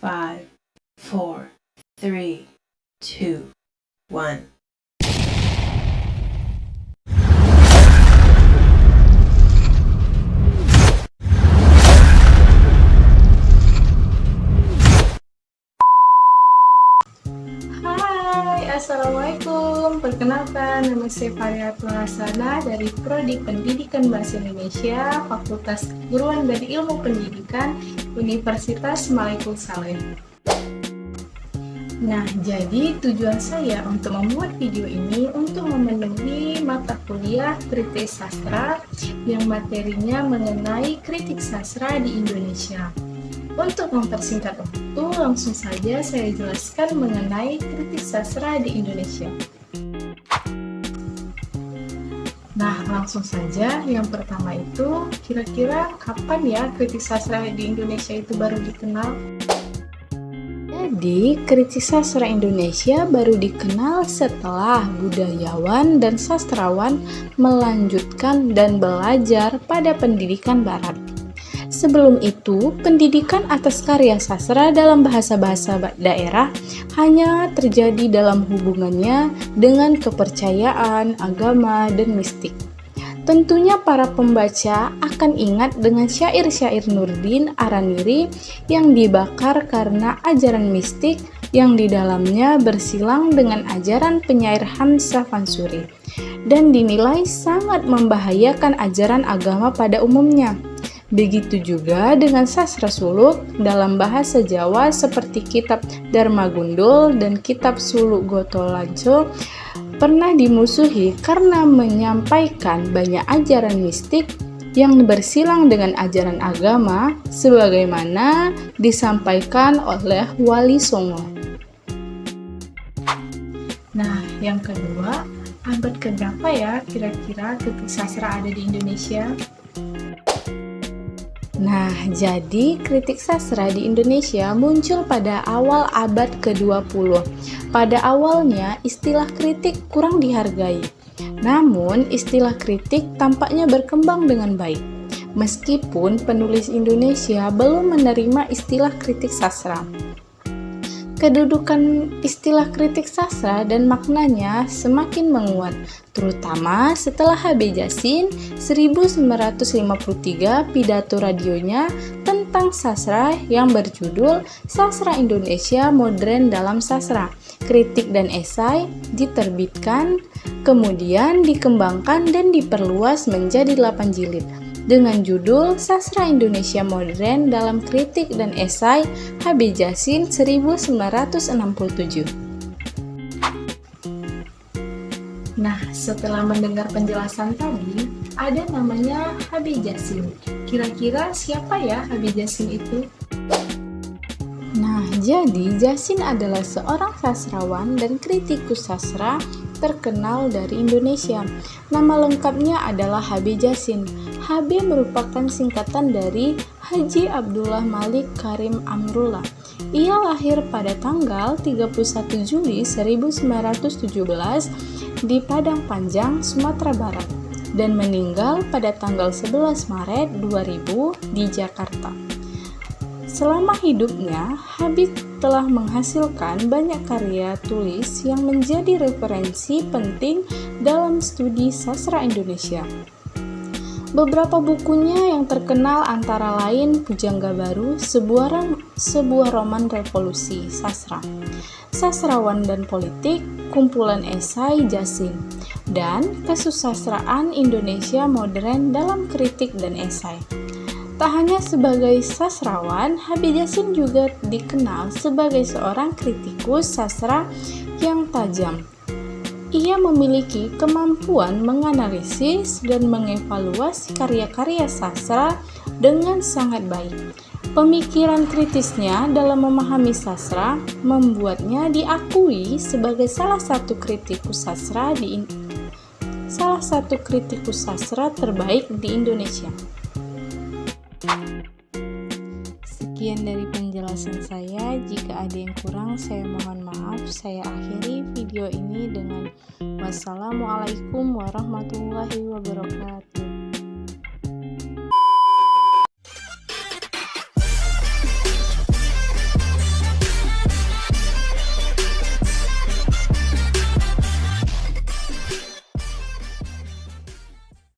5, 4, 3, 2, 1. Hai, Assalamualaikum. Perkenalkan, nama saya Fariatul Hasanah dari Prodi Pendidikan Bahasa Indonesia, Fakultas Keguruan dan Ilmu Pendidikan, Universitas Malikul Saleh. Nah, jadi tujuan saya untuk membuat video ini untuk memenuhi mata kuliah kritik sastra yang materinya mengenai kritik sastra di Indonesia. Untuk mempersingkat waktu, langsung saja saya jelaskan mengenai kritik sastra di Indonesia. Nah, langsung saja. Yang pertama itu, kira-kira kapan ya kritik sastra di Indonesia itu baru dikenal? Jadi, kritik sastra Indonesia baru dikenal setelah budayawan dan sastrawan melanjutkan dan belajar pada pendidikan barat. Sebelum itu, pendidikan atas karya sastra dalam bahasa-bahasa daerah hanya terjadi dalam hubungannya dengan kepercayaan, agama, dan mistik. Tentunya para pembaca akan ingat dengan syair-syair Nurdin Araniri yang dibakar karena ajaran mistik yang di dalamnya bersilang dengan ajaran penyair Hamzah Fansuri dan dinilai sangat membahayakan ajaran agama pada umumnya. Begitu juga dengan sastra suluk dalam bahasa Jawa seperti kitab Dharma Gundul dan kitab Suluk Gotolanco pernah dimusuhi karena menyampaikan banyak ajaran mistik yang bersilang dengan ajaran agama sebagaimana disampaikan oleh Wali Songo. Nah, yang kedua, abad keberapa ya kira-kira kritik sastra ada di Indonesia? Nah, jadi kritik sastra di Indonesia muncul pada awal abad ke-20. Pada awalnya, istilah kritik kurang dihargai. Namun, istilah kritik tampaknya berkembang dengan baik. Meskipun penulis Indonesia belum menerima istilah kritik sastra. Kedudukan istilah kritik sastra dan maknanya semakin menguat, terutama setelah H.B. Jatsin 1953 pidato radionya tentang sastra yang berjudul Sastra Indonesia Modern dalam Sastra, Kritik dan Esai diterbitkan, kemudian dikembangkan dan diperluas menjadi 8 jilid. Dengan judul Sastra Indonesia Modern dalam Kritik dan Esai H.B. Jatsin 1967. Nah, setelah mendengar penjelasan tadi, ada namanya H.B. Jatsin. Kira-kira siapa ya H.B. Jatsin itu? Nah, jadi Jatsin adalah seorang sastrawan dan kritikus sastra terkenal dari Indonesia. Nama lengkapnya adalah H.B. Jatsin. HB merupakan singkatan dari Haji Abdullah Malik Karim Amrullah. Ia lahir pada tanggal 31 Juli 1917 di Padang Panjang, Sumatera Barat dan meninggal pada tanggal 11 Maret 2000 di Jakarta. Selama hidupnya, Habib telah menghasilkan banyak karya tulis yang menjadi referensi penting dalam studi sastra Indonesia. Beberapa bukunya yang terkenal antara lain Pujangga Baru, sebuah roman revolusi sastra, Sastrawan dan Politik, kumpulan esai Jatsin, dan Kesusastraan Indonesia Modern dalam Kritik dan Esai. Tak hanya sebagai sastrawan, H.B. Jatsin juga dikenal sebagai seorang kritikus sastra yang tajam. Ia memiliki kemampuan menganalisis dan mengevaluasi karya-karya sastra dengan sangat baik. Pemikiran kritisnya dalam memahami sastra membuatnya diakui sebagai salah satu kritikus sastra terbaik di Indonesia. Sekian dari penjelasan saya. Jika ada yang kurang, saya mohon maaf. Saya akhiri video ini dengan wassalamualaikum warahmatullahi wabarakatuh.